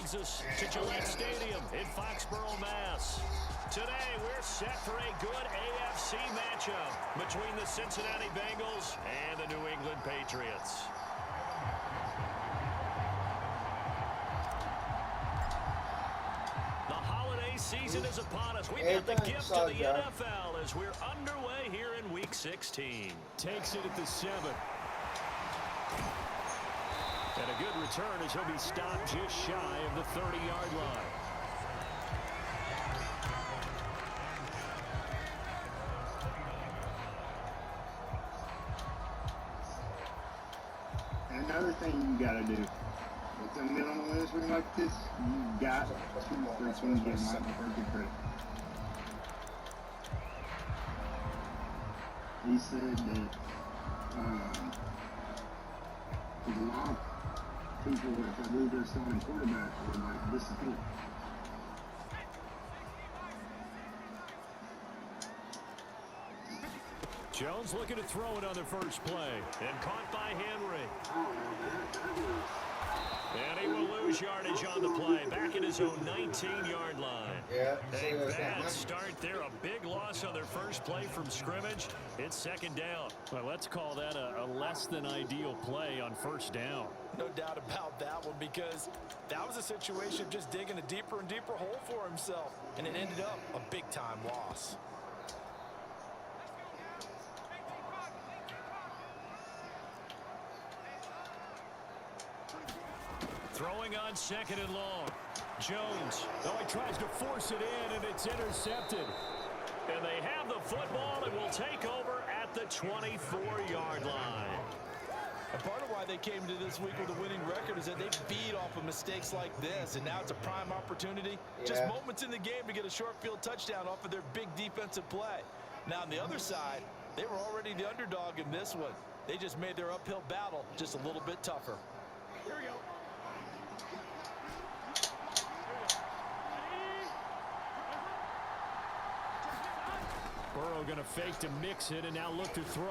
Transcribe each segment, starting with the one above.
brings us to Gillette Stadium in Foxborough, Mass. Today, we're set for a good AFC matchup between the Cincinnati Bengals and the New England Patriots. The holiday season is upon us. We've got the gift of the NFL as we're underway here in Week 16. Takes it at the 7. And a good return as he'll be stopped just shy of the 30-yard line. Another thing you gotta do. With a minimum win like this, you got to free swings get my perfect credit. He said that there's a lot of people that if they lose their starting quarterback, they're like disappear. Jones looking to throw it on the first play. And caught by Henry. And he will lose yardage on the play. Back at his own 19-yard line. Yeah. A bad start there. A big loss on their first play from scrimmage. It's second down. Well, let's call that a less than ideal play on first down. No doubt about that one, because that was a situation of just digging a deeper and deeper hole for himself. And it ended up a big-time loss. Throwing on second and long. Jones. Oh, he tries to force it in, and it's intercepted. And they have the football and will take over at the 24-yard line. And part of why they came to this week with a winning record is that they feed off of mistakes like this, and now it's a prime opportunity. Yeah. Just moments in the game to get a short field touchdown off of their big defensive play. Now, on the other side, they were already the underdog in this one. They just made their uphill battle just a little bit tougher. Here we go. Burrow going to fake to mix it and now look to throw.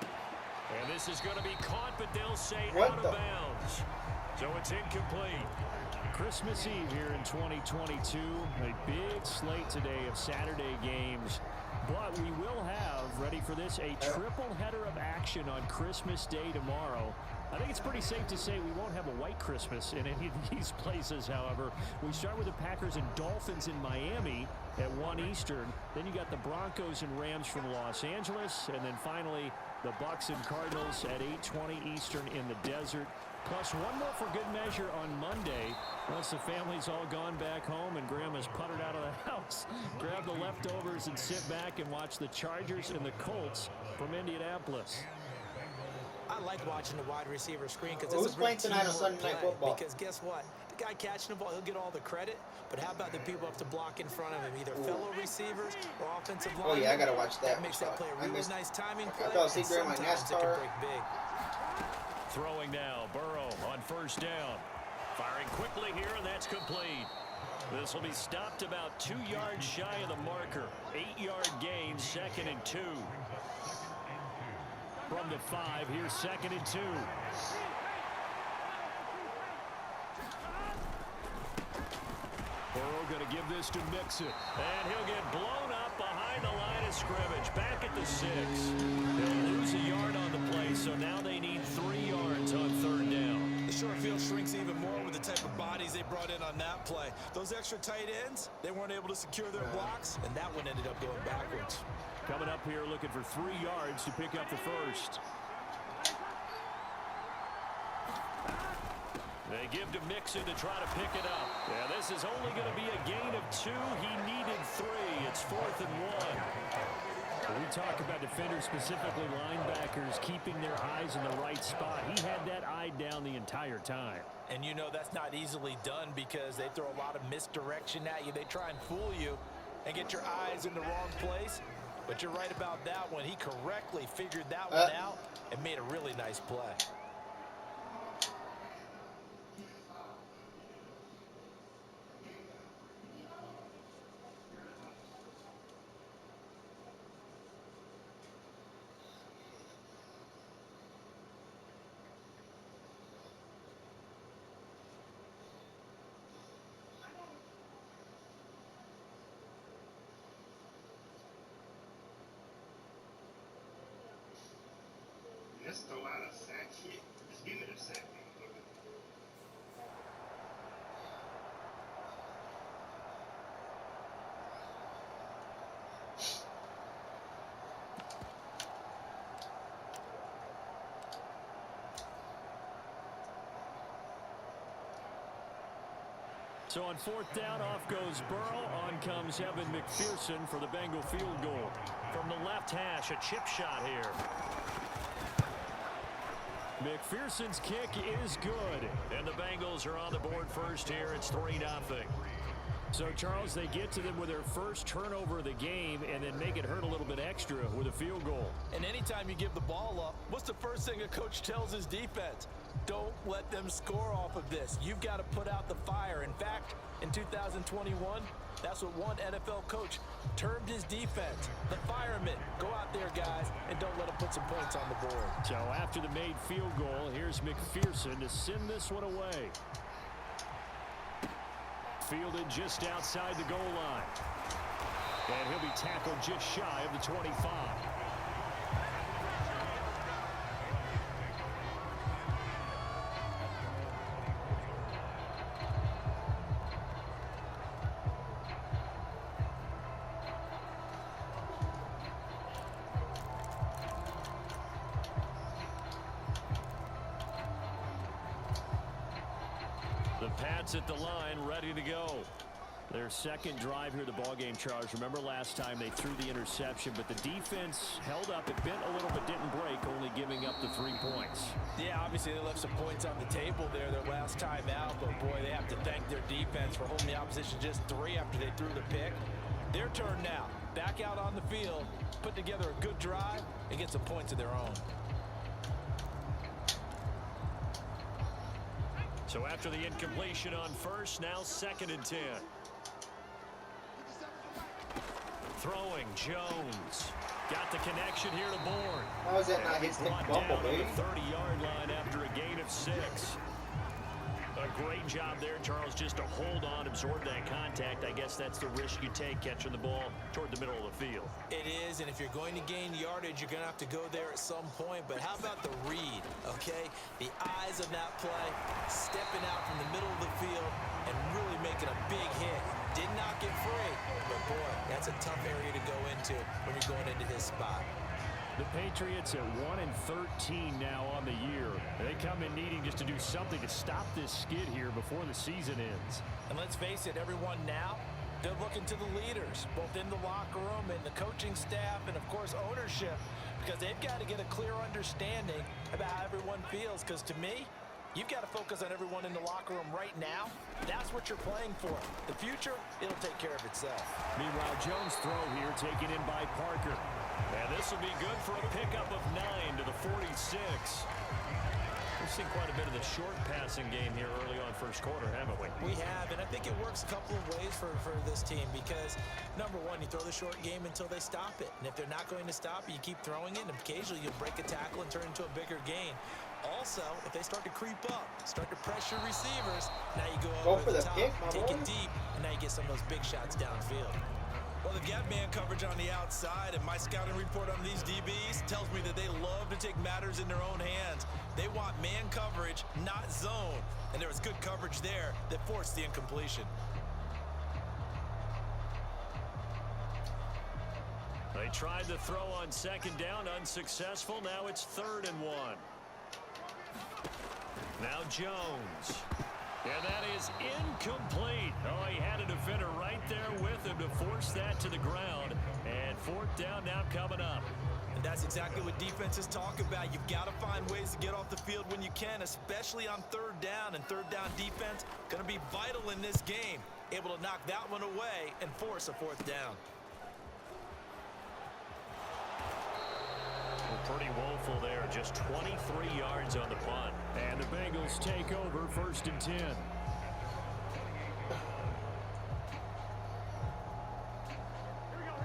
And this is going to be caught, but they'll say out of bounds. So it's incomplete. Christmas Eve here in 2022. A big slate today of Saturday games. But we will have, ready for this, a triple header of action on Christmas Day tomorrow. I think it's pretty safe to say we won't have a white Christmas in any of these places, however. We start with the Packers and Dolphins in Miami at 1 Eastern. Then you got the Broncos and Rams from Los Angeles. And then finally, the Bucs and Cardinals at 8:20 Eastern in the desert. Plus one more for good measure on Monday. Once the family's all gone back home and Grandma's puttered out of the house, grab the leftovers and sit back and watch the Chargers and the Colts from Indianapolis. I like watching the wide receiver screen because who's playing tonight on Sunday Night Football? Because guess what? The guy catching the ball, he'll get all the credit. But how about the people have to block in front of him, either fellow receivers or offensive linemen? Oh yeah, I gotta watch that. That makes that play a really nice timing play. I thought it was during my NASCAR. Throwing now, Burrow on first down. Firing quickly here, and that's complete. This will be stopped about 2 yards shy of the marker. 8-yard gain, 2nd and 2. From the 5, here's 2nd and 2. Burrow going to give this to Mixon. And he'll get blown up behind the line of scrimmage. Back at the 6. They'll lose a yard on the play, so now they need 3 yards on 3rd down. The short field shrinks even more with the type of bodies they brought in on that play. Those extra tight ends, they weren't able to secure their blocks, and that one ended up going backwards. Coming up here looking for 3 yards to pick up the first. They give to Mixon to try to pick it up. Yeah, this is only going to be a gain of 2. He needed 3. It's 4th and 1. When we talk about defenders, specifically linebackers, keeping their eyes in the right spot. He had that eye down the entire time. And you know that's not easily done because they throw a lot of misdirection at you. They try and fool you and get your eyes in the wrong place. But you're right about that one. He correctly figured that one out and made a really nice play. just throw out a sack shit. Just give me the sack. So on fourth down, off goes Burrow. On comes Evan McPherson for the Bengal field goal. From the left hash, a chip shot here. McPherson's kick is good. And the Bengals are on the board first here. It's 3-0. So, Charles, they get to them with their first turnover of the game and then make it hurt a little bit extra with a field goal. And anytime you give the ball up, what's the first thing a coach tells his defense? Don't let them score off of this. You've got to put out the fire. In fact, in 2021, that's what one NFL coach termed his defense, the firemen. Go out there, guys, and don't let them put some points on the board. So after the made field goal, here's McPherson to send this one away. Fielded just outside the goal line. And he'll be tackled just shy of the 25. The Pats at the line, ready to go. Their second drive here, the ballgame, Charles. Remember last time they threw the interception, but the defense held up. It bent a little but didn't break, only giving up the 3 points. Yeah, obviously they left some points on the table there their last time out, but boy, they have to thank their defense for holding the opposition just 3 after they threw the pick. Their turn now. Back out on the field, put together a good drive, and get some points of their own. So after the incompletion on first, now 2nd and 10. Throwing, Jones. Got the connection here to Bourne. How is that not his Brought bumble, down on baby? the 30-yard line after a gain of 6. A great job there, Charles, just to hold on, absorb that contact. I guess that's the risk you take catching the ball toward the middle of the field. It is, and if you're going to gain yardage, you're going to have to go there at some point. But how about the read, okay? The eyes of that play, stepping out from the middle of the field and really making a big hit. Did not get free, but boy, that's a tough area to go into when you're going into his spot. The Patriots at 1-13 now on the year. They come in needing just to do something to stop this skid here before the season ends. And let's face it, everyone now, they're looking to the leaders, both in the locker room and the coaching staff and, of course, ownership, because they've got to get a clear understanding about how everyone feels. Because to me, you've got to focus on everyone in the locker room right now. That's what you're playing for. The future, it'll take care of itself. Meanwhile, Jones' throw here taken in by Parker. And this will be good for a pickup of 9 to the 46. We've seen quite a bit of the short passing game here early on first quarter, haven't we? We have, and I think it works a couple of ways for this team because, number one, you throw the short game until they stop it. And if they're not going to stop it, you keep throwing it, and occasionally you'll break a tackle and turn it into a bigger gain. Also, if they start to creep up, start to pressure receivers, now you go over the top, take it deep, and now you get some of those big shots downfield. Well, they've got man coverage on the outside, and my scouting report on these DBs tells me that they love to take matters in their own hands. They want man coverage, not zone. And there was good coverage there that forced the incompletion. They tried the throw on 2nd down, unsuccessful. Now it's 3rd and 1. Now Jones. And that is incomplete. Oh, he had a defender right there with him to force that to the ground. And 4th down now coming up. And that's exactly what defenses talk about. You've got to find ways to get off the field when you can, especially on 3rd down. And 3rd down defense going to be vital in this game. Able to knock that one away and force a 4th down. Pretty woeful there. Just 23 yards on the punt. And the Bengals take over 1st and 10.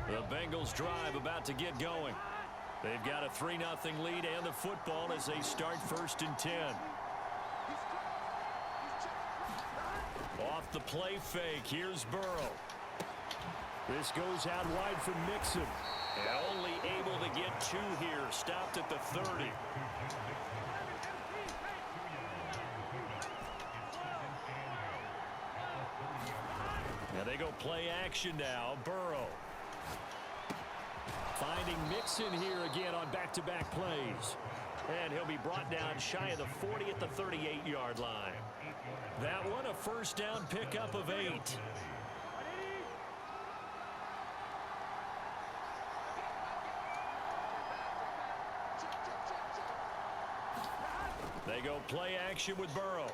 The Bengals drive about to get going. They've got a 3-0 lead and the football as they start 1st and 10. Off the play fake. Here's Burrow. This goes out wide for Mixon. And only able to get 2 here. Stopped at the 30. Now they go play action now. Burrow. Finding Mixon here again on back-to-back plays. And he'll be brought down shy of the 40 at the 38-yard line. That one a first down pickup of 8. They go play action with Burrow.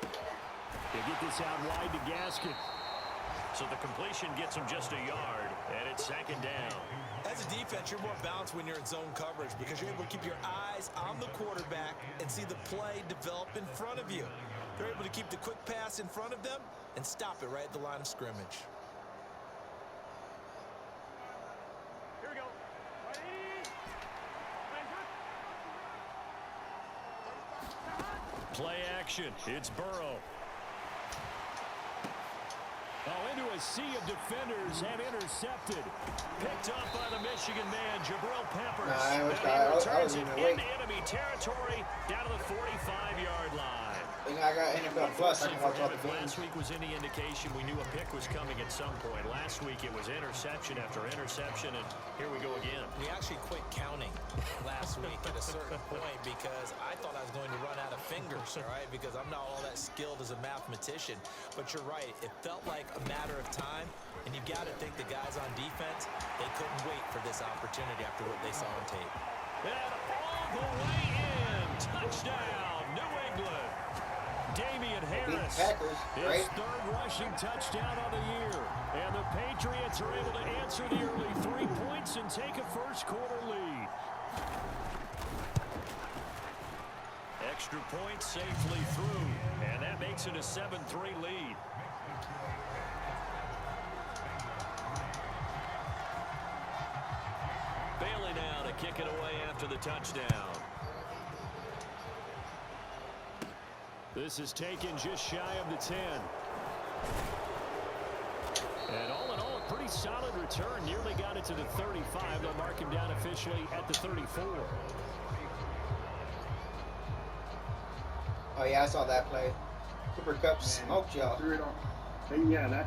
They get this out wide to Gaskin. So the completion gets him just a yard, and it's 2nd down. As a defense, you're more balanced when you're in zone coverage because you're able to keep your eyes on the quarterback and see the play develop in front of you. They're able to keep the quick pass in front of them and stop it right at the line of scrimmage. Here we go. Play action. It's Burrow. Oh, into a sea of defenders and intercepted. Picked up by the Michigan man, Jabril Peppers. Nah, and he returns it away. into enemy territory down to the 45-yard line. I got NFL Plus. I can watch all the games. Last week was any indication, we knew a pick was coming at some point. Last week it was interception after interception, and here we go again. We actually quit counting last week at a certain point because I thought I was going to run out of fingers, all right, because I'm not all that skilled as a mathematician. But you're right. It felt like a matter of time, and you got to think the guys on defense, they couldn't wait for this opportunity after what they saw on tape. And all the way in. Touchdown, New England. Damian Harris, Packers, his right? 3rd rushing touchdown on the year. And the Patriots are able to answer the early 3 points and take a first-quarter lead. Extra point safely through, and that makes it a 7-3 lead. Bailey now to kick it away after the touchdown. This is taken just shy of the 10. And all in all, a pretty solid return. Nearly got it to the 35. They'll mark him down officially at the 34. Oh, yeah, I saw that play. Cooper Kupp smoked y'all. Threw it off. Yeah, that.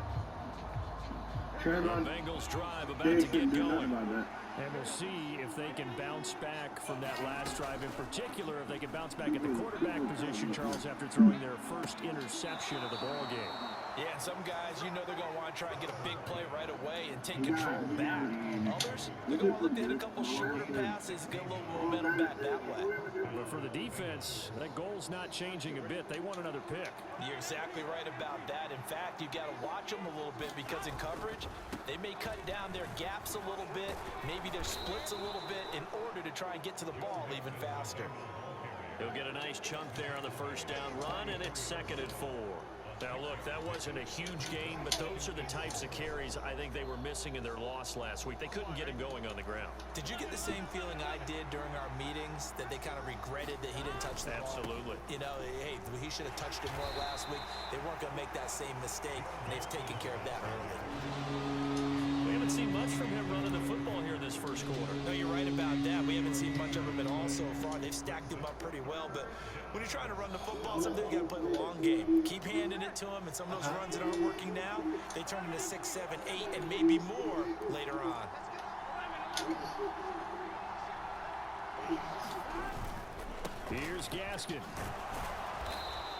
The Trevon Bengals drive about Diggs to didn't get do nothing going. about that. And we'll see if they can bounce back from that last drive. In particular, if they can bounce back at the quarterback position, Charles, after throwing their first interception of the ballgame. Yeah, and some guys, you know they're going to want to try and get a big play right away and take control back. Others, they're going to look to hit a couple shorter passes and get a little momentum back that way. But for the defense, that goal's not changing a bit. They want another pick. You're exactly right about that. In fact, you got to watch them a little bit because in coverage, they may cut down their gaps a little bit, maybe their splits a little bit in order to try and get to the ball even faster. He'll get a nice chunk there on the first down run, and it's 2nd and 4. Now, look, that wasn't a huge gain, but those are the types of carries I think they were missing in their loss last week. They couldn't get him going on the ground. Did you get the same feeling I did during our meetings, that they kind of regretted that he didn't touch the ball? Absolutely. You know, hey, he should have touched it more last week. They weren't going to make that same mistake, and they've taken care of that early. We haven't seen much from him running the football here this first quarter. No, you're right about that. We haven't seen much of him at all so far. They've stacked him up pretty well, but when you're trying to run the football, sometimes you got to play the long game. Keep handing it to him, and some of those runs that aren't working now, they turn into 6, 7, 8, and maybe more later on. Here's Gaskin.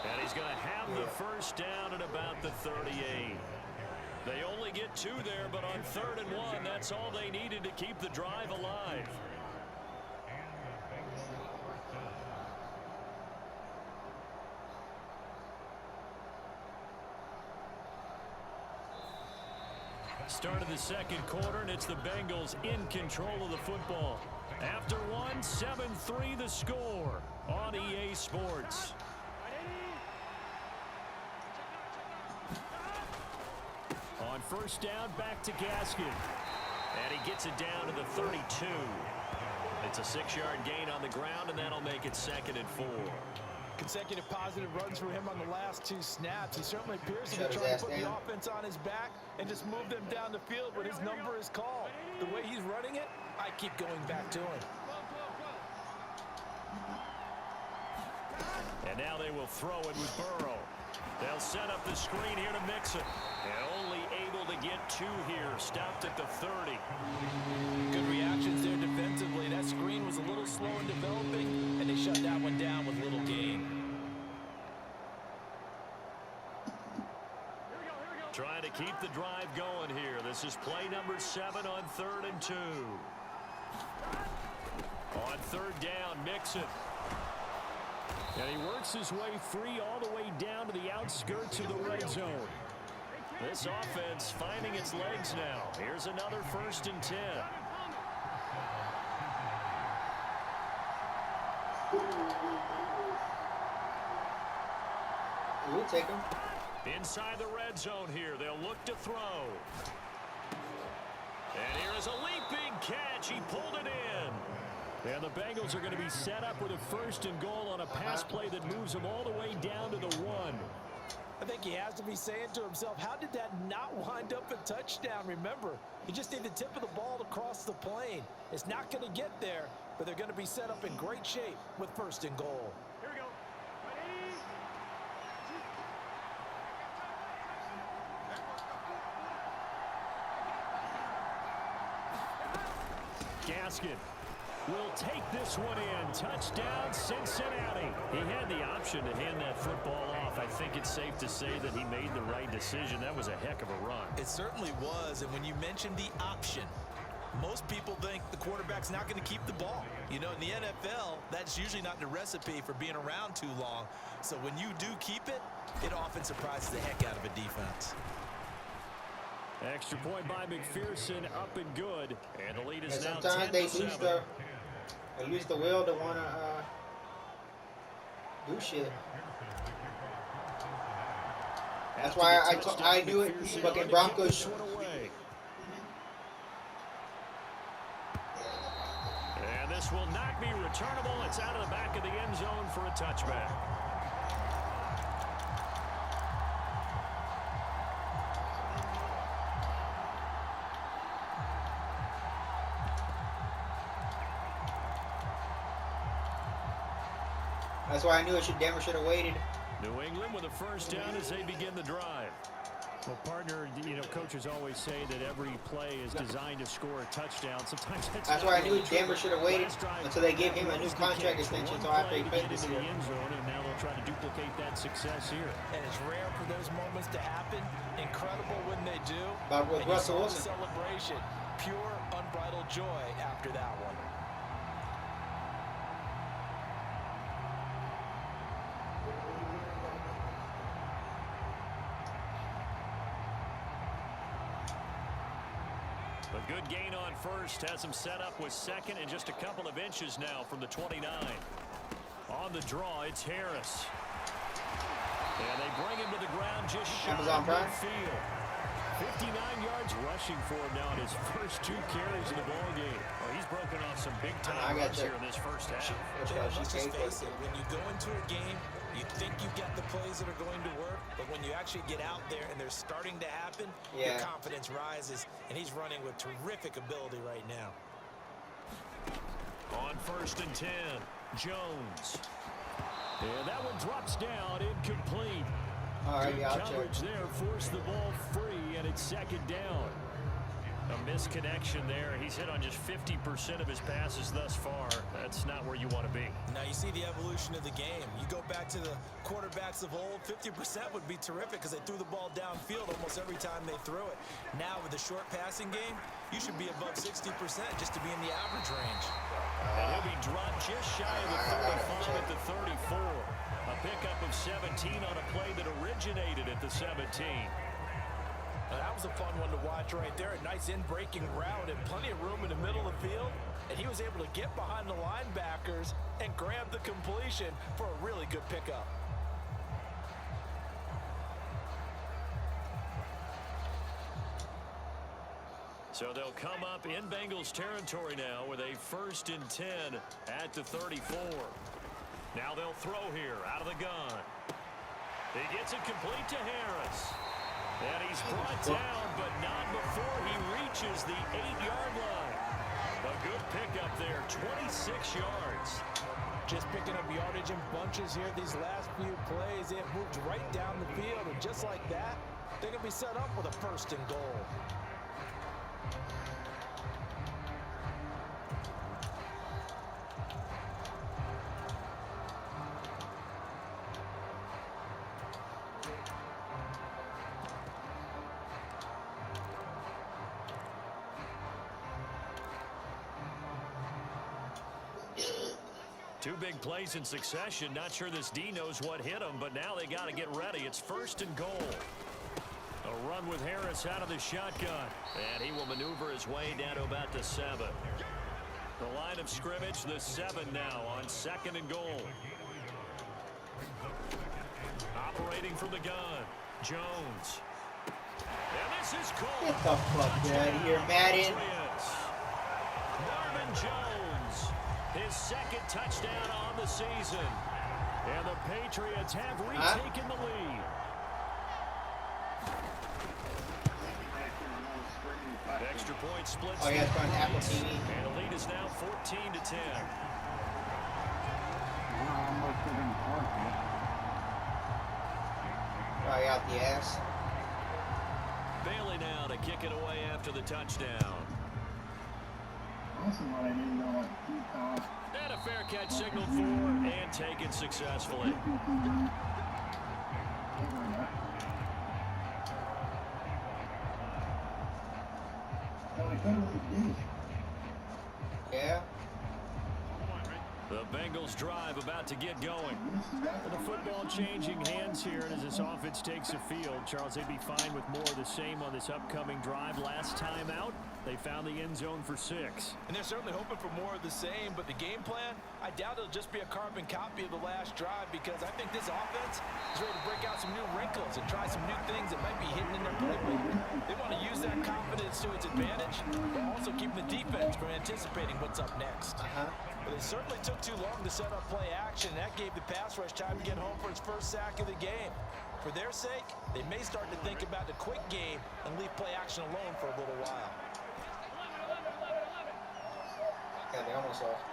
And he's going to have the first down at about the 38. They only get 2 there, but on 3rd and 1, that's all they needed to keep the drive alive. Start of the second quarter, and it's the Bengals in control of the football. After 1, 7-3 the score on EA Sports. On first down, back to Gaskin. And he gets it down to the 32. It's a 6-yard gain on the ground, and that'll make it 2nd and 4. Consecutive positive runs for him on the last 2 snaps. He certainly appears to be Shut his trying ass to put the down. offense on his back and just move them down the field when his number is called. The way he's running it, I keep going back to him. And now they will throw it with Burrow. They'll set up the screen here to Mixon. And only able to get 2 here. Stopped at the 30. Good reactions there defensively. That screen was a little slow in developing, and they shut that one down with little gain. Trying to keep the drive going here. This is play number 7 on 3rd and 2. On 3rd down, Mixon. And he works his way free all the way down to the outskirts of the red zone. This offense finding its legs now. Here's another 1st and 10. We'll take him. Inside the red zone here. They'll look to throw. And here is a leaping catch. He pulled it in. And the Bengals are going to be set up with a 1st and goal on a pass play that moves them all the way down to the 1. I think he has to be saying to himself, how did that not wind up a touchdown? Remember, you just need the tip of the ball to cross the plane. It's not going to get there, but they're going to be set up in great shape with 1st and goal. Here we go. Gaskin will take this one in. Touchdown, Cincinnati. He had the option to hand that football off. I think it's safe to say that he made the right decision. That was a heck of a run. It certainly was, and when you mentioned the option, most people think the quarterback's not going to keep the ball. You know, in the NFL, that's usually not the recipe for being around too long. So when you do keep it, it often surprises the heck out of a defense. Extra point by McPherson, up and good. And the lead is And now sometimes 10 they to lose 7. the will to want to do shit. That's After why the touchdown, I knew it. McPherson Fucking on to Broncos. kick this one away. And this will not be returnable. It's out of the back of the end zone for a touchback. That's why I knew Denver should have waited. New England with a 1st down as they begin the drive. Well, partner, you know, coaches always say that every play is designed to score a touchdown. Sometimes That's why I knew Denver should have waited until they gave him a new contract extension until after he played this into year. the end zone, and now they'll try to duplicate that success here. And it's rare for those moments to happen. Incredible when they do. But with And you Russell saw the Wilson. celebration. Pure, unbridled joy after that one. A good gain on 1st has him set up with 2nd and just a couple of inches now from the 29. On the draw, it's Harris. And they bring him to the ground just shy Amazon of Prime. midfield. 59 yards rushing for him now in his first 2 carries in the ballgame. Oh, he's broken off some big-time I got runs you. here in this first half. Yeah, let's just face it, when you go into a game, you think you got the plays that are going to work, but when you actually get out there and they're starting to happen, your confidence rises, and he's running with terrific ability right now. On 1st and 10, Jones. And that one drops down, incomplete. All right, Good yeah, I'll check. coverage there, forced the ball free, and it's 2nd down. A misconnection there. He's hit on just 50% of his passes thus far. That's not where you want to be. Now you see the evolution of the game. You go back to the quarterbacks of old, 50% would be terrific because they threw the ball downfield almost every time they threw it. Now with the short passing game, you should be above 60% just to be in the average range. And he'll be dropped just shy of the 35 at the 34. A pickup of 17 on a play that originated at the 17. Now, that was a fun one to watch right there. A nice in-breaking route and plenty of room in the middle of the field. And he was able to get behind the linebackers and grab the completion for a really good pickup. So they'll come up in Bengals territory now with a 1st and 10 at the 34. Now they'll throw here out of the gun. He gets it complete to Harris. And he's brought down, but not before he reaches the 8-yard line. A good pickup there, 26 yards. Just picking up yardage in bunches here these last few plays. They have moved right down the field, and just like that, they're going to be set up with a 1st and goal. Two big plays in succession. Not sure this D knows what hit him, but now they got to get ready. It's 1st and goal. A run with Harris out of the shotgun. And he will maneuver his way down to about the 7. The line of scrimmage, the 7 now on 2nd and goal. Operating from the gun, Jones. And this is called. Get the fuck out of here, Madden. Marvin Jones. His 2nd touchdown on the season. And the Patriots have retaken the lead. Extra point splits. Oh, yeah, it's on Apple TV. And the lead is now 14-10. Probably out the ass. Bailey now to kick it away after the touchdown. And a fair catch signaled for and taken successfully. Yeah. The Bengals drive about to get going. The football changing hands here as this offense takes the field. Charles, they'd be fine with more of the same on this upcoming drive. Last time out, they found the end zone for 6. And they're certainly hoping for more of the same, but the game plan, I doubt it'll just be a carbon copy of the last drive, because I think this offense is ready to break out some new wrinkles and try some new things that might be hidden in their playbook. They want to use that confidence to its advantage, but also keep the defense from anticipating what's up next. But they certainly took too long to set up play action, and that gave the pass rush time to get home for its 1st sack of the game. For their sake, they may start to think about the quick game and leave play action alone for a little while. Yeah, they almost off.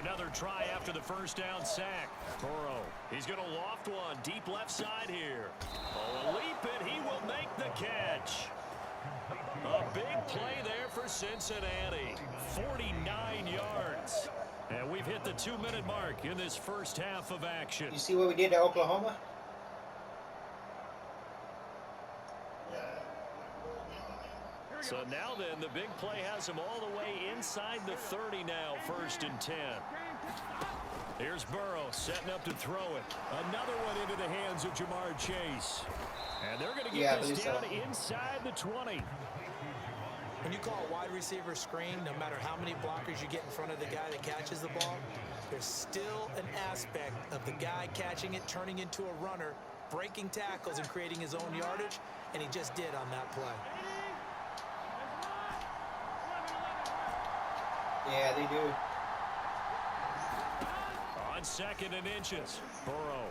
Another try after the 1st down sack. Burrow, he's going to loft one deep left side here. Oh, a leap, and he will make the catch. A big play there for Cincinnati. 49 yards. And we've hit the 2-minute mark in this 1st half of action. You see what we did to Oklahoma? So now then, the big play has him all the way inside the 30 now, 1st and 10. Here's Burrow setting up to throw it. Another one into the hands of Jamar Chase. And they're going to get this down inside the 20. When you call a wide receiver screen, no matter how many blockers you get in front of the guy that catches the ball, there's still an aspect of the guy catching it, turning into a runner, breaking tackles and creating his own yardage, and he just did on that play. Yeah, they do. On 2nd and inches, Burrow.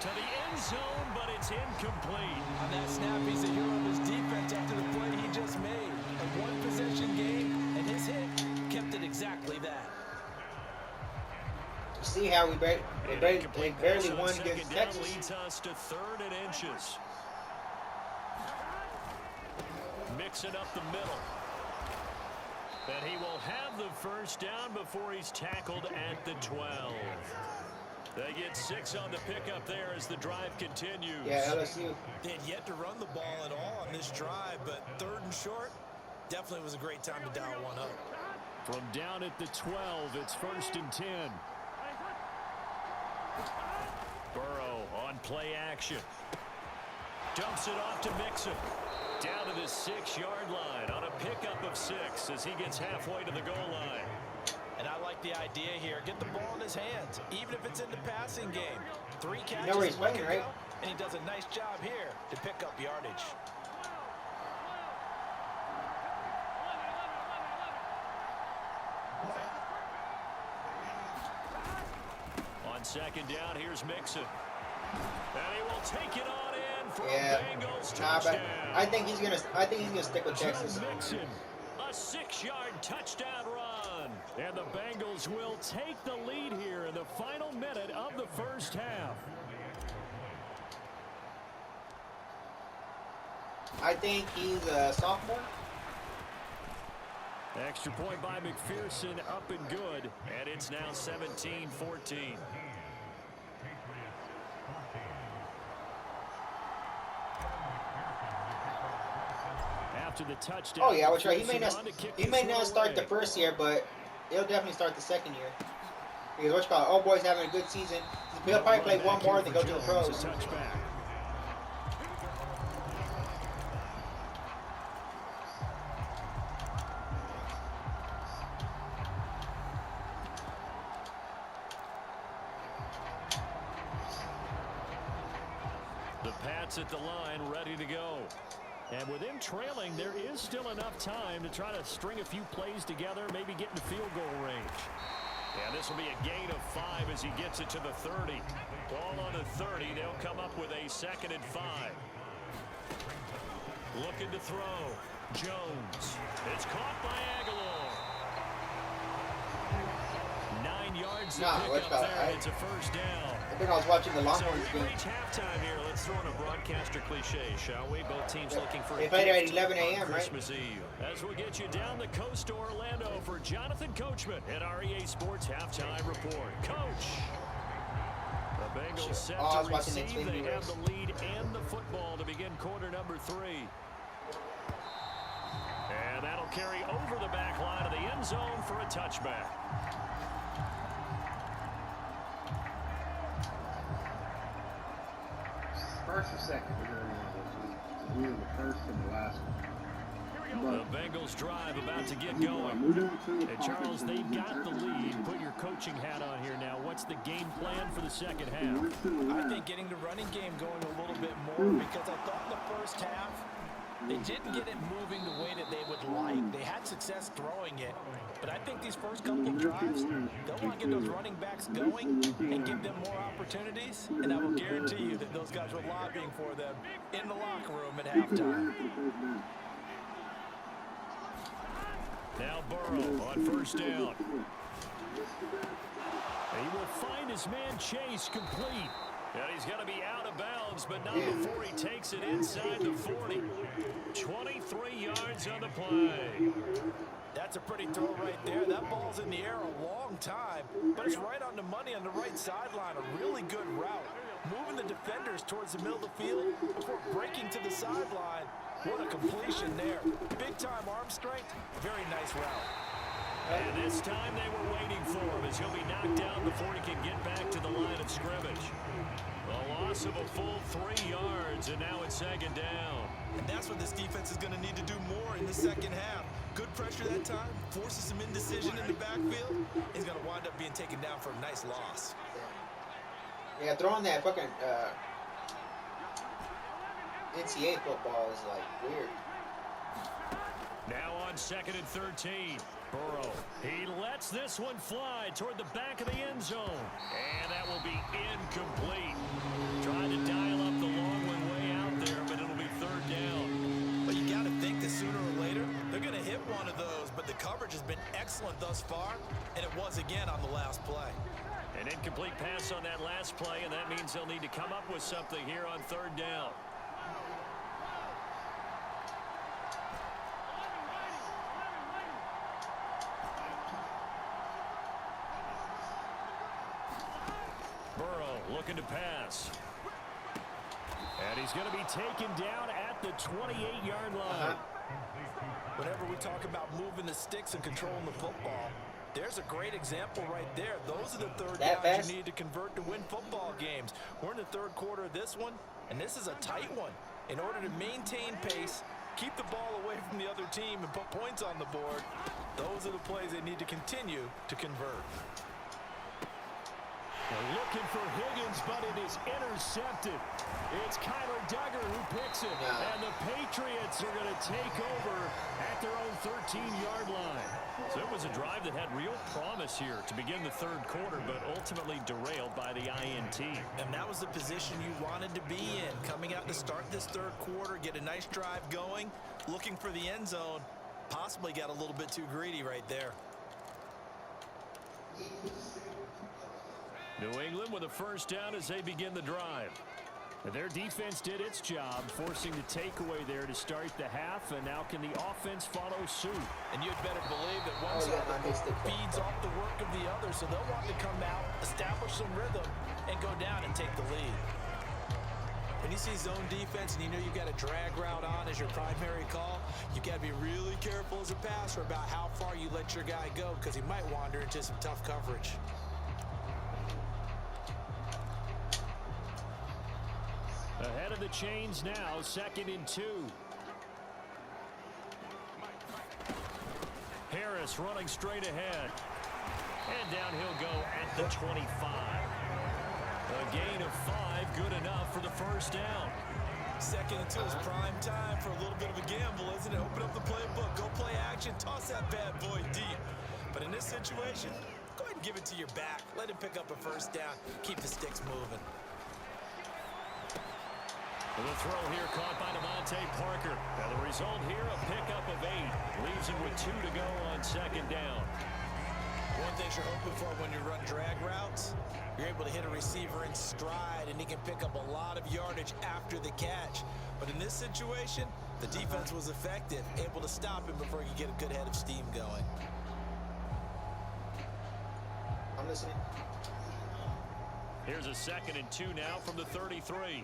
To the end zone, but it's incomplete. On that snap, he's a hero of his defense after the play he just made. A one-possession game, and his hit kept it exactly that. You see how we barely won against Texas? Leads us to 3rd and inches. Mixing up the middle. And he will have the 1st down before he's tackled at the 12. They get 6 on the pickup there as the drive continues. Yeah, LSU. They had yet to run the ball at all on this drive, but 3rd and short definitely was a great time to dial one up. From down at the 12, it's 1st and 10. Burrow on play action. Dumps it off to Mixon. Down to the 6-yard line on a pickup of 6 as he gets halfway to the goal line. And I like the idea here. Get the ball in his hands, even if it's in the passing game. 3 catches, you know where he's playing, right? And he does a nice job here to pick up yardage. second down, here's Mixon. And he will take it on in for a Bengals not touchdown. bad. I think he's gonna stick with Texas. Joe Mixon, a 6-yard touchdown run. And the Bengals will take the lead here in the final minute of the first half. I think he's a sophomore. Extra point by McPherson, up and good. And it's now 17-14. After the touchdown. Oh yeah, I was right. He may not start the first year, but he'll definitely start the second year. Because what you call it, old boy's having a good season. He'll probably play one more than go to the pros. The Pats at the line, ready to go. And with him trailing, there is still enough time to try to string a few plays together, maybe get in the field goal range. And this will be a gain of 5 as he gets it to the 30. Ball on the 30, they'll come up with a 2nd and 5. Looking to throw. Jones. It's caught by Aguilar. 9 yards to pick up there. It's a first down. I think I was watching the Longhorns So we game. reach halftime here. Let's throw in a broadcaster cliche, shall we? Both teams looking for They a played at gift 11 on a.m., right? Christmas Eve. As we'll get you down the coast to Orlando for Jonathan Coachman at REA Sports Halftime Report. Coach. The Bengals set to receive. They have the lead and the football to begin quarter number 3. And that'll carry over the back line of the end zone for a touchback. First or second? Either the first or the last one. The Bengals drive about to get going. And Charles, they've got the lead. Put your coaching hat on here now. What's the game plan for the second half? I think getting the running game going a little bit more, because I thought the first half they didn't get it moving the way that they would like. They had success throwing it, but I think these first couple of drives, they'll want to get those running backs going and give them more opportunities, and I will guarantee you that those guys were lobbying for them in the locker room at halftime. Now Burrow on first down. He will find his man Chase complete. And he's going to be out of bounds, but not before he takes it inside the 40. 23 yards on the play. That's a pretty throw right there. That ball's in the air a long time, but it's right on the money on the right sideline. A really good route. Moving the defenders towards the middle of the field before breaking to the sideline. What a completion there. Big-time arm strength. Very nice route. And this time they were waiting for him as he'll be knocked down before he can get back to the line of scrimmage. A loss of a full 3 yards, and now it's second down. And that's what this defense is going to need to do more in the second half. Good pressure that time, forces some indecision in the backfield. He's going to wind up being taken down for a nice loss. Yeah, throwing that fucking NCAA football is like weird. Now on 2nd and 13. Burrow, he lets this one fly toward the back of the end zone. And that will be incomplete. Trying to dial up the long one way out there, but it'll be 3rd down. But you got to think that sooner or later, they're going to hit one of those. But the coverage has been excellent thus far, and it was again on the last play. An incomplete pass on that last play, and that means they'll need to come up with something here on 3rd down. Burrow looking to pass. And he's going to be taken down at the 28-yard line. Whenever we talk about moving the sticks and controlling the football, there's a great example right there. Those are the third downs you need to convert to win football games. We're in the 3rd quarter of this one, and this is a tight one. In order to maintain pace, keep the ball away from the other team, and put points on the board, those are the plays they need to continue to convert. They're looking for Higgins, but it is intercepted. It's Kyler Duggar who picks it. And the Patriots are going to take over at their own 13-yard line. So it was a drive that had real promise here to begin the third quarter, but ultimately derailed by the INT. And that was the position you wanted to be in. Coming out to start this third quarter, get a nice drive going, looking for the end zone. Possibly got a little bit too greedy right there. New England with a first down as they begin the drive. Their defense did its job, forcing the takeaway there to start the half, and now can the offense follow suit? And you'd better believe that one side feeds off the work of the other, so they'll want to come out, establish some rhythm, and go down and take the lead. When you see zone defense and you know you've got a drag route on as your primary call, you've got to be really careful as a passer about how far you let your guy go, because he might wander into some tough coverage. Ahead of the chains now, 2nd and 2. Harris running straight ahead. And down he'll go at the 25. A gain of 5, good enough for the first down. 2nd and 2 is prime time for a little bit of a gamble, isn't it? Open up the playbook, go play action, toss that bad boy deep. But in this situation, go ahead and give it to your back. Let him pick up a first down, keep the sticks moving. The throw here caught by Devontae Parker. Now the result here, a pickup of 8. Leaves him with 2 to go on 2nd down. One thing you're hoping for when you run drag routes, you're able to hit a receiver in stride, and he can pick up a lot of yardage after the catch. But in this situation, the defense was effective, able to stop him before he could get a good head of steam going. I'm listening. Here's a 2nd and 2 now from the 33.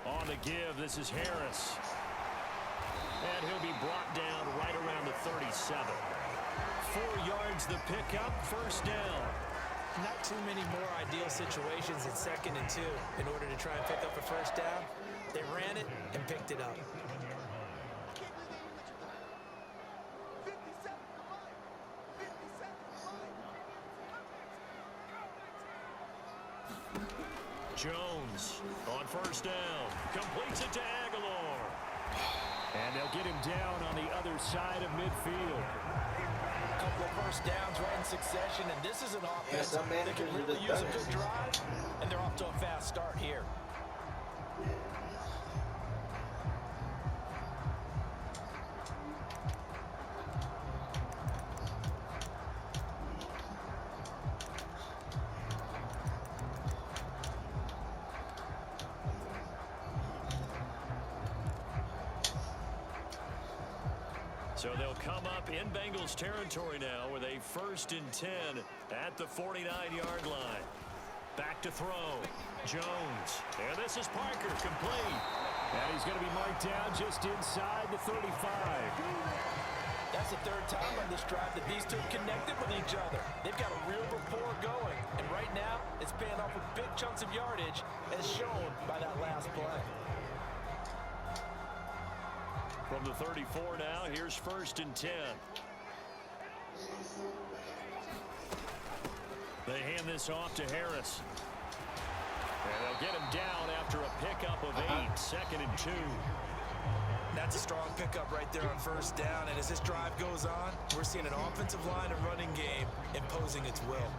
On the give, this is Harris. And he'll be brought down right around the 37. 4 yards the pickup, first down. Not too many more ideal situations at 2nd and 2 in order to try and pick up a first down. They ran it and picked it up. Jones on first down. Completes it to Aguilar. And they'll get him down on the other side of midfield. A couple of first downs right in succession, and this is an offense that can really use a good drive, and they're off to a fast start here. So they'll come up in Bengals territory now with a 1st and 10 at the 49-yard line. Back to throw. Jones. And this is Parker, complete. And he's going to be marked down just inside the 35. That's the 3rd time on this drive that these two connected with each other. They've got a real rapport going. And right now, it's paying off with big chunks of yardage, as shown by that last play. From the 34 now, here's 1st and 10. They hand this off to Harris. And they'll get him down after a pickup of 8, 2nd and 2. That's a strong pickup right there on first down. And as this drive goes on, we're seeing an offensive line and running game imposing its will.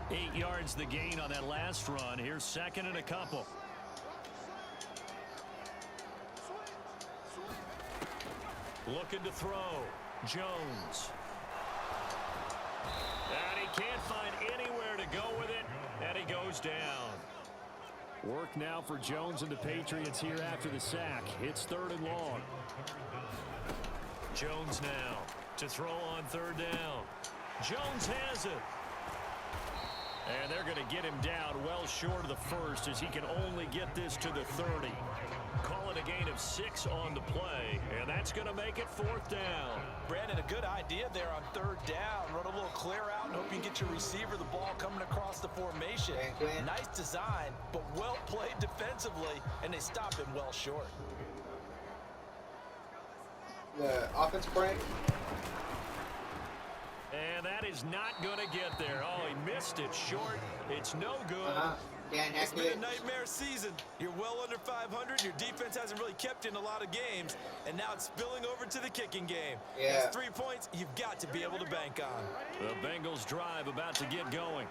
8 yards the gain on that last run. Here's 2nd and a couple. Looking to throw. Jones. And he can't find anywhere to go with it. And he goes down. Work now for Jones and the Patriots here after the sack. It's 3rd and long. Jones now to throw on 3rd down. Jones has it. And they're going to get him down well short of the 1st as he can only get this to the 30. Call it a gain of 6 on the play, and that's going to make it 4th down. Brandon, a good idea there on 3rd down. Run a little clear out and hope you can get your receiver the ball coming across the formation. Nice design, but well played defensively, and they stop him well short. The offense coordinator. And that is not going to get there. Oh, he missed it short. It's no good. Dan It's been Hackett. a nightmare season. You're well under 500. Your defense hasn't really kept you in a lot of games. And now it's spilling over to the kicking game. Yeah. That's 3 points you've got to be able to bank on. The Bengals drive about to get going.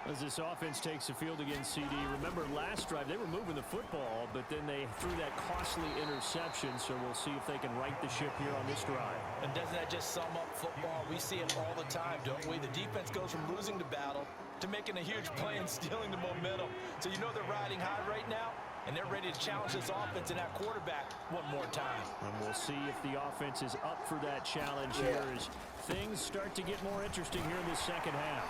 As this offense takes the field against CD, remember last drive they were moving the football, but then they threw that costly interception, so we'll see if they can right the ship here on this drive. And doesn't that just sum up football? We see it all the time, don't we? The defense goes from losing the battle to making a huge play and stealing the momentum. So you know they're riding high right now, and they're ready to challenge this offense and that quarterback one more time. And we'll see if the offense is up for that challenge here as things start to get more interesting here in the second half.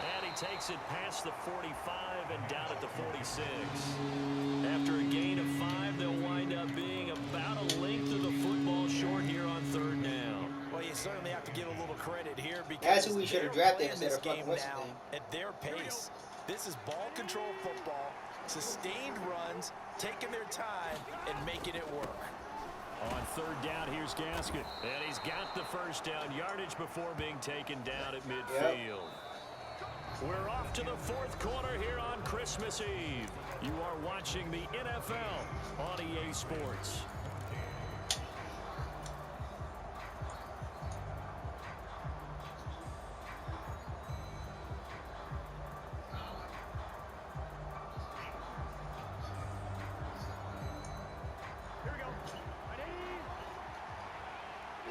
And he takes it past the 45 and down at the 46. After a gain of 5, they'll wind up being about a length of the football short here on third down. Well, you certainly have to give a little credit here because That's who we should have drafted they're instead of playing fucking this game what's his now at their pace. This is ball control football, sustained runs, taking their time and making it work. On third down, here's Gaskin. And he's got the first down yardage before being taken down at midfield. We're off to the fourth quarter here on Christmas Eve. You are watching the NFL on EA Sports.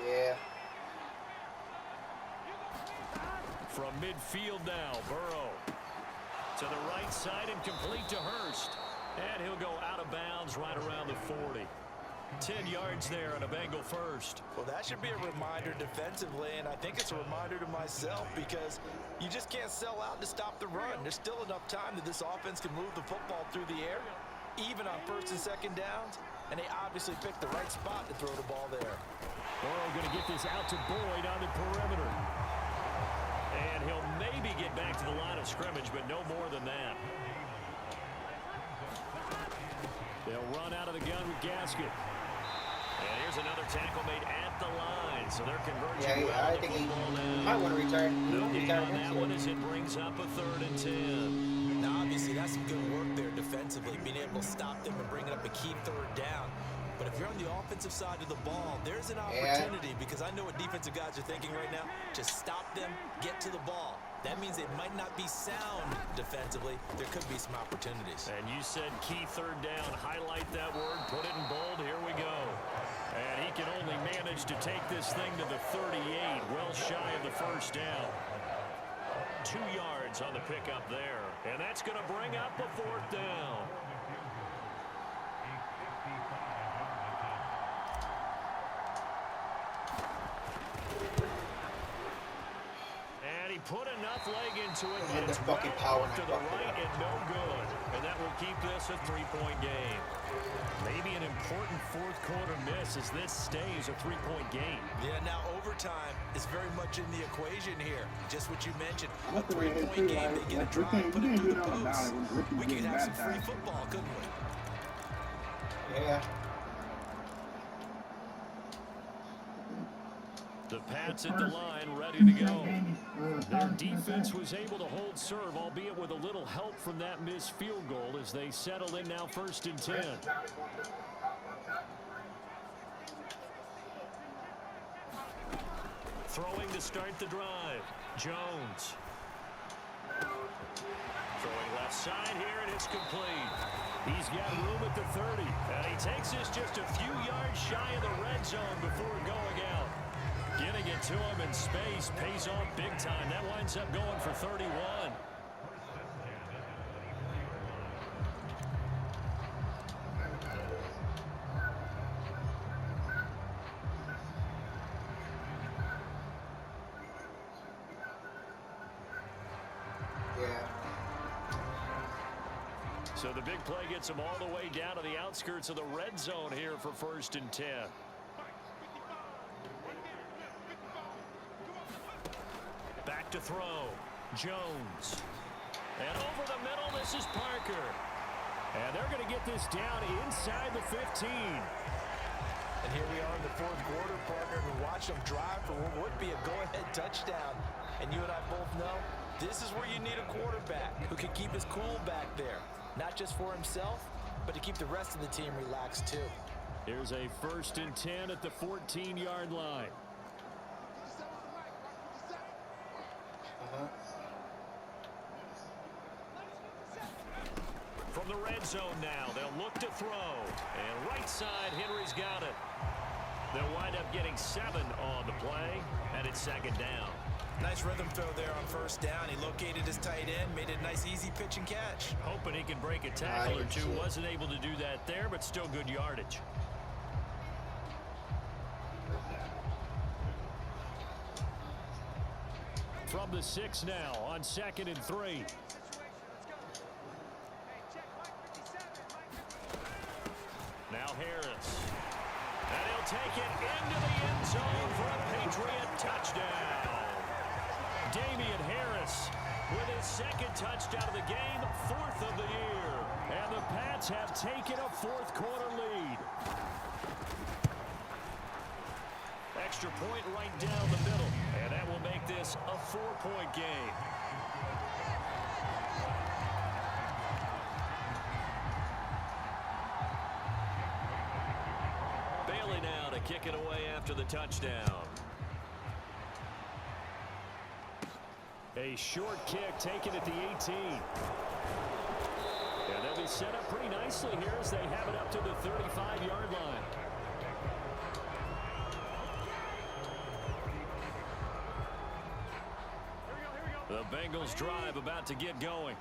Yeah. From midfield now, Burrow. To the right side and complete to Hurst. And he'll go out of bounds right around the 40. 10 yards there on a Bengal first. Well, that should be a reminder defensively, and I think it's a reminder to myself because you just can't sell out to stop the run. There's still enough time that this offense can move the football through the air, even on first and second downs, and they obviously picked the right spot to throw the ball there. Burrow going to get this out to Boyd on the perimeter. And he'll maybe get back to the line of scrimmage, but no more than that. They'll run out of the gun with Gaskin. And here's another tackle made at the line. So they're converging Yeah, I think he might want to retire. No gain on that one as it brings up a 3rd and 10. Now, obviously, that's some good work there defensively, being able to stop them and bring it up a key third down. But if you're on the offensive side of the ball, there's an opportunity because I know what defensive guys are thinking right now. Just stop them, get to the ball. That means they might not be sound defensively. There could be some opportunities. And you said key third down. Highlight that word. Put it in bold. Here we go. And he can only manage to take this thing to the 38. Well shy of the first down. 2 yards on the pickup there. And that's going to bring up a 4th down. He put enough leg into it, but it's fucking well power off to the right and no good. And that will keep this a 3-point game. Maybe an important fourth quarter miss as this stays a 3-point game. Yeah, now overtime is very much in the equation here. Just what you mentioned. A 3-point game, they get a drive, put it through the post. We could have some free football, couldn't we? Yeah. The Pats at the line, ready to go. Their defense was able to hold serve, albeit with a little help from that missed field goal as they settle in now 1st and 10. Throwing to start the drive. Jones. Throwing left side here, and it's complete. He's got room at the 30. And he takes this just a few yards shy of the red zone before going out. Getting it to him in space pays off big time. That winds up going for 31. So the big play gets him all the way down to the outskirts of the red zone here for 1st and 10. Back to throw. Jones. And over the middle, this is Parker. And they're going to get this down inside the 15. And here we are in the fourth quarter, partner, and watch them drive for what would be a go-ahead touchdown. And you and I both know this is where you need a quarterback who can keep his cool back there. Not just for himself, but to keep the rest of the team relaxed too. Here's a 1st and 10 at the 14-yard line. From the red zone now, they'll look to throw. And right side, Henry's got it. They'll wind up getting 7 on the play, and it's 2nd down. Nice rhythm throw there on 1st down. He located his tight end, made it a nice easy pitch and catch. Hoping he can break a tackle or two. Wasn't able to do that there, but still good yardage. From the 6 now on 2nd and 3. Now Harris. And he'll take it into the end zone for a Patriot touchdown. Damian Harris with his 2nd touchdown of the game, 4th of the year. And the Pats have taken a 4th quarter lead. Extra point right down the middle. And that will make this a 4-point game. Bailey now to kick it away after the touchdown. A short kick taken at the 18. And they'll be set up pretty nicely here as they have it up to the 35-yard line. The Bengals drive about to get going.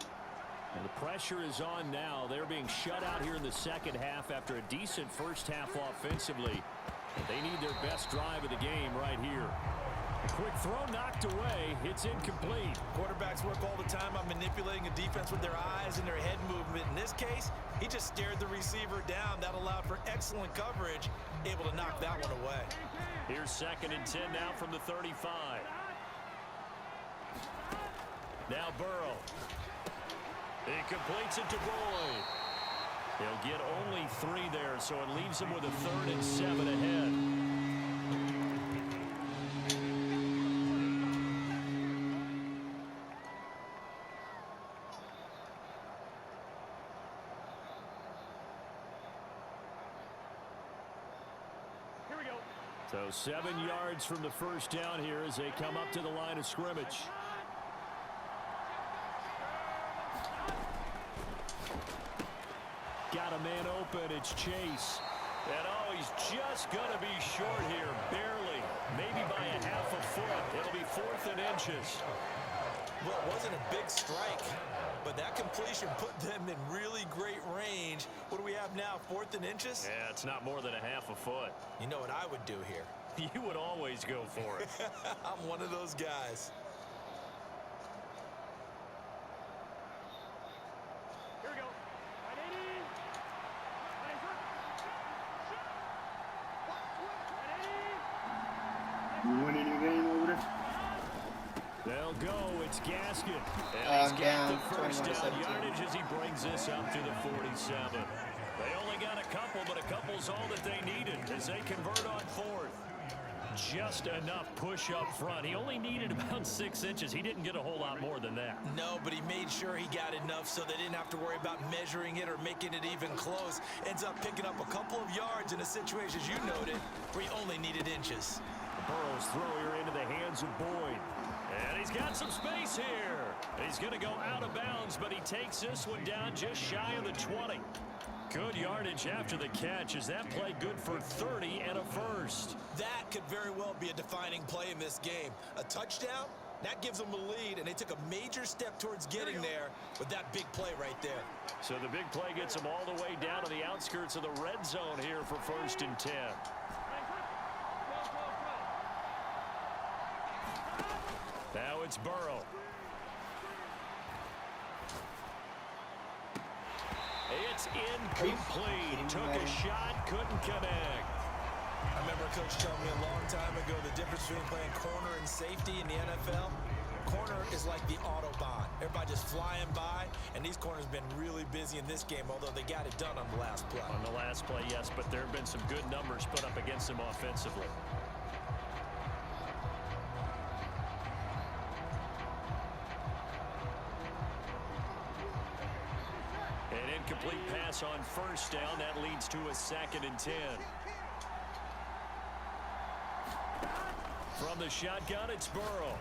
And the pressure is on now. They're being shut out here in the 2nd half after a decent 1st half offensively. And they need their best drive of the game right here. A quick throw knocked away. It's incomplete. Quarterbacks work all the time on manipulating a defense with their eyes and their head movement. In this case, he just stared the receiver down. That allowed for excellent coverage, able to knock that one away. Here's 2nd and 10 now from the 35. Now Burrow. He completes it to Boyd. He'll get only 3 there, so it leaves him with a 3rd and 7 ahead. So 7 yards from the 1st down here as they come up to the line of scrimmage. Got a man open. It's Chase. And oh, he's just going to be short here. Barely. Maybe by a half a foot. It'll be 4th and inches. Well, it wasn't a big strike, but that completion put them in really great range. What do we have now, 4th and inches? Yeah, it's not more than a half a foot. You know what I would do here? You would always go for it. I'm one of those guys. Here we go. You winning your game over there? They'll go. It's Gaskin. And he's got the 1st down yardage as he brings this up to the 47. They only got a couple, but a couple's all that they needed as they convert on 4th. Just enough push up front. He only needed about 6 inches. He didn't get a whole lot more than that. No, but he made sure he got enough so they didn't have to worry about measuring it or making it even close. Ends up picking up a couple of yards in a situation, as you noted, where he only needed inches. Burrow's throw here into the hands of Boyd. And he's got some space here. He's going to go out of bounds, but he takes this one down just shy of the 20. Good yardage after the catch. Is that play good for 30 and a 1st? That could very well be a defining play in this game. A touchdown, that gives them a lead, and they took a major step towards getting there with that big play right there. So the big play gets them all the way down to the outskirts of the red zone here for 1st and 10. Now it's Burrow. It's incomplete. Took a shot, couldn't connect. I remember a coach telling me a long time ago the difference between playing corner and safety in the NFL. Corner is like the Autobahn. Everybody just flying by, and these corners been really busy in this game, although they got it done on the last play. On the last play, yes, but there have been some good numbers put up against them offensively. An incomplete pass on first down. That leads to a 2nd and 10. From the shotgun, it's Burrow.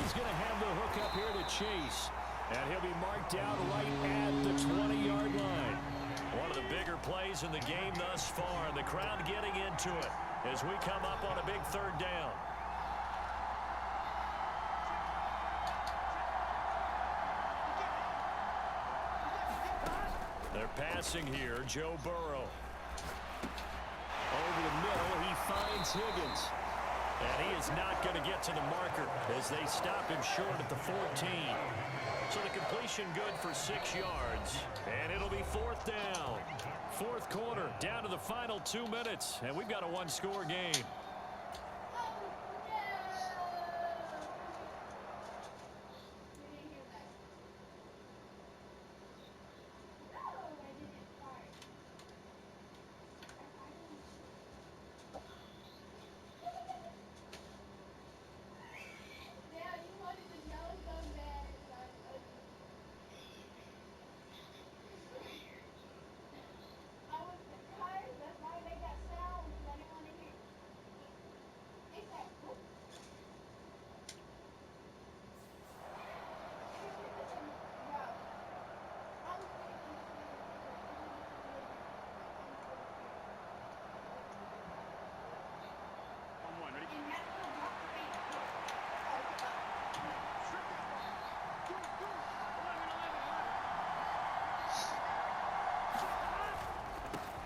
He's going to have the hook up here to Chase. And he'll be marked out right at the 20-yard line. One of the bigger plays in the game thus far. The crowd getting into it as we come up on a big 3rd down. They're passing here. Joe Burrow. Over the middle, he finds Higgins. And he is not going to get to the marker as they stop him short at the 14. So the completion good for 6 yards. And it'll be 4th down. 4th quarter, down to the final 2 minutes. And we've got a 1-score game.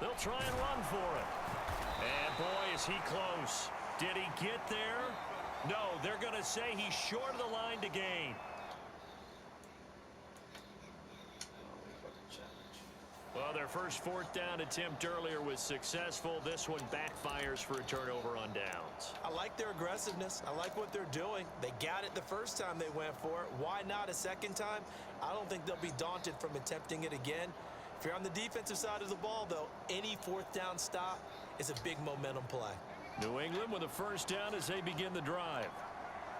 They'll try and run for it. And boy, is he close. Did he get there? No, they're going to say he's short of the line to gain. Well, their first 4th down attempt earlier was successful. This one backfires for a turnover on downs. I like their aggressiveness. I like what they're doing. They got it the first time they went for it. Why not a second time? I don't think they'll be daunted from attempting it again. If you're on the defensive side of the ball, though, any 4th down stop is a big momentum play. New England with a 1st down as they begin the drive.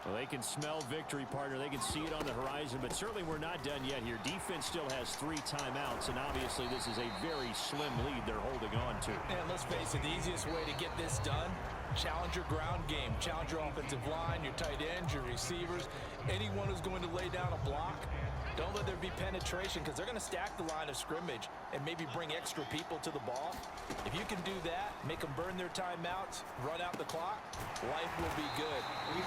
Well, they can smell victory, partner. They can see it on the horizon, but certainly we're not done yet here. Defense still has 3 timeouts, and obviously this is a very slim lead they're holding on to. And let's face it, the easiest way to get this done, challenge your ground game. Challenge your offensive line, your tight ends, your receivers, anyone who's going to lay down a block. Don't let there be penetration because they're going to stack the line of scrimmage and maybe bring extra people to the ball. If you can do that, make them burn their timeouts, run out the clock, life will be good.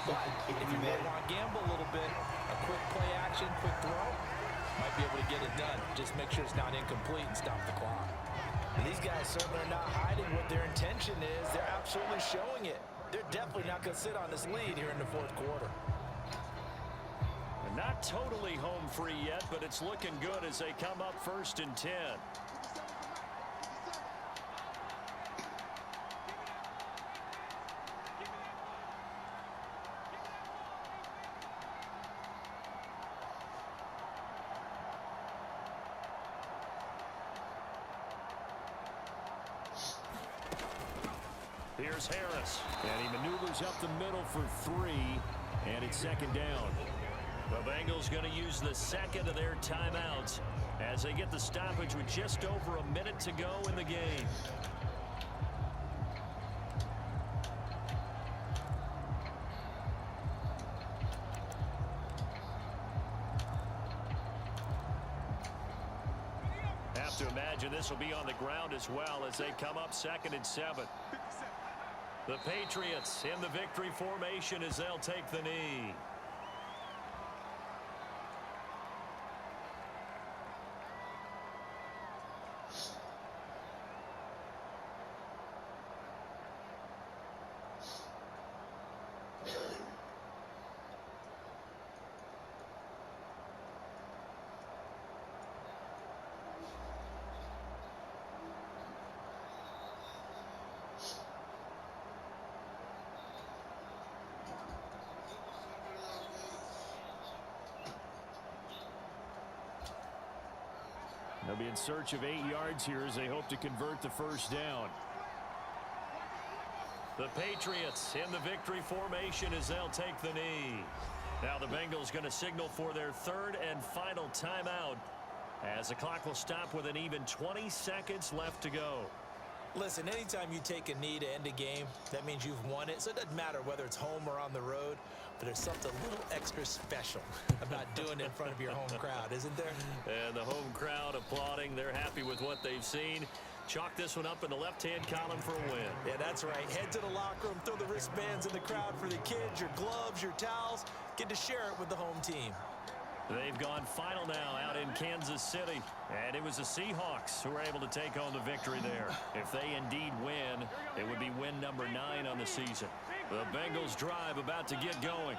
But if you want to gamble a little bit, a quick play action, quick throw, might be able to get it done. Just make sure it's not incomplete and stop the clock. And these guys certainly are not hiding what their intention is. They're absolutely showing it. They're definitely not going to sit on this lead here in the 4th quarter. Not totally home free yet, but it's looking good as they come up 1st and 10. Here's Harris, and he maneuvers up the middle for 3, and it's 2nd down. The Bengals going to use the 2nd of their timeouts as they get the stoppage with just over a minute to go in the game. Have to imagine this will be on the ground as well as they come up 2nd and 7. The Patriots in the victory formation as they'll take the knee. They'll be in search of 8 yards here as they hope to convert the first down. The Patriots in the victory formation as they'll take the knee. Now the Bengals going to signal for their 3rd and final timeout as the clock will stop with an even 20 seconds left to go. Listen, anytime you take a knee to end a game, that means you've won it. So it doesn't matter whether it's home or on the road, but there's something a little extra special about doing it in front of your home crowd, isn't there? And the home crowd applauding. They're happy with what they've seen. Chalk this one up in the left-hand column for a win. Yeah, that's right. Head to the locker room, throw the wristbands in the crowd for the kids, your gloves, your towels. Get to share it with the home team. They've gone final now out in Kansas City. And it was the Seahawks who were able to take home the victory there. If they indeed win, it would be win number 9 on the season. The Bengals drive about to get going.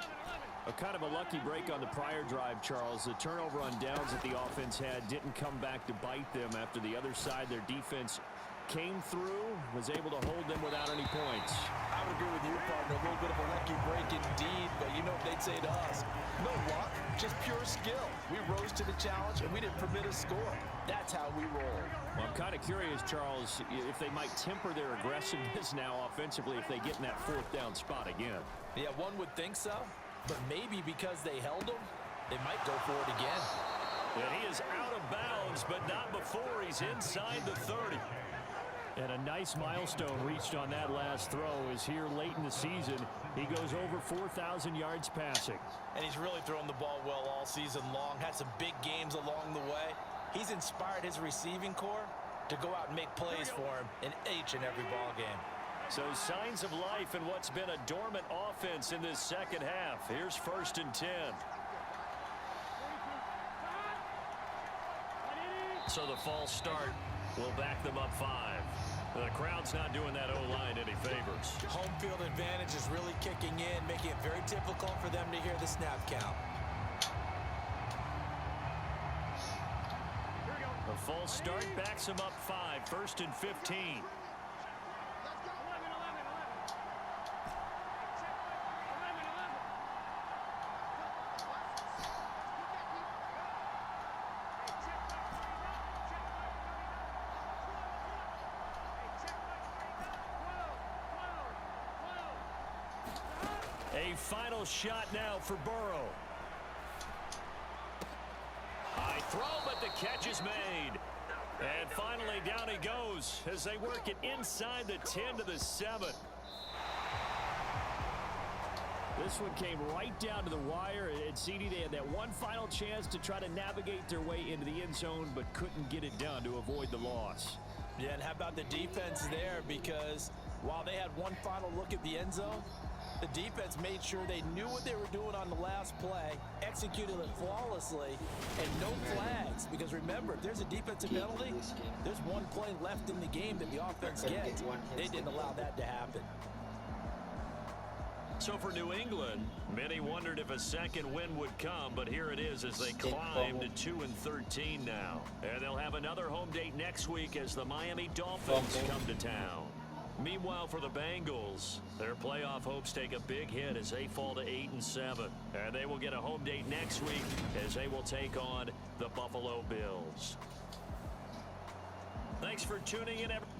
A kind of a lucky break on the prior drive, Charles. The turnover on downs that the offense had didn't come back to bite them after the other side. Their defense came through, was able to hold them without any points. I would agree with you, partner. A little bit of a lucky break indeed, but you know what they'd say to us. No luck, just pure skill. We rose to the challenge, and we didn't permit a score. That's how we roll. Well, I'm kind of curious, Charles, if they might temper their aggressiveness now offensively if they get in that 4th down spot again. Yeah, one would think so, but maybe because they held them, they might go for it again. And he is out of bounds, but not before he's inside the 30. And a nice milestone reached on that last throw is here late in the season. He goes over 4,000 yards passing. And he's really thrown the ball well all season long. Had some big games along the way. He's inspired his receiving corps to go out and make plays for him in each and every ball game. So signs of life in what's been a dormant offense in this second half. Here's 1st and 10. So the false start will back them up 5. The crowd's not doing that O-line any favors. Home field advantage is really kicking in, making it very difficult for them to hear the snap count. A false start backs them up 5. 1st and 15. A final shot now for Burrow. High throw, but the catch is made. And finally down he goes as they work it inside the 10 to the 7. This one came right down to the wire. At CD, they had that one final chance to try to navigate their way into the end zone, but couldn't get it done to avoid the loss. Yeah, and how about the defense there? Because while they had one final look at the end zone, the defense made sure they knew what they were doing on the last play, executed it flawlessly, and no flags. Because remember, if there's a defensive penalty, there's one play left in the game that the offense gets. They didn't allow that to happen. So for New England, many wondered if a second win would come, but here it is as they climb to 2-13 now. And they'll have another home date next week as the Miami Dolphins come to town. Meanwhile, for the Bengals, their playoff hopes take a big hit as they fall to 8-7. And they will get a home date next week as they will take on the Buffalo Bills. Thanks for tuning in, everyone.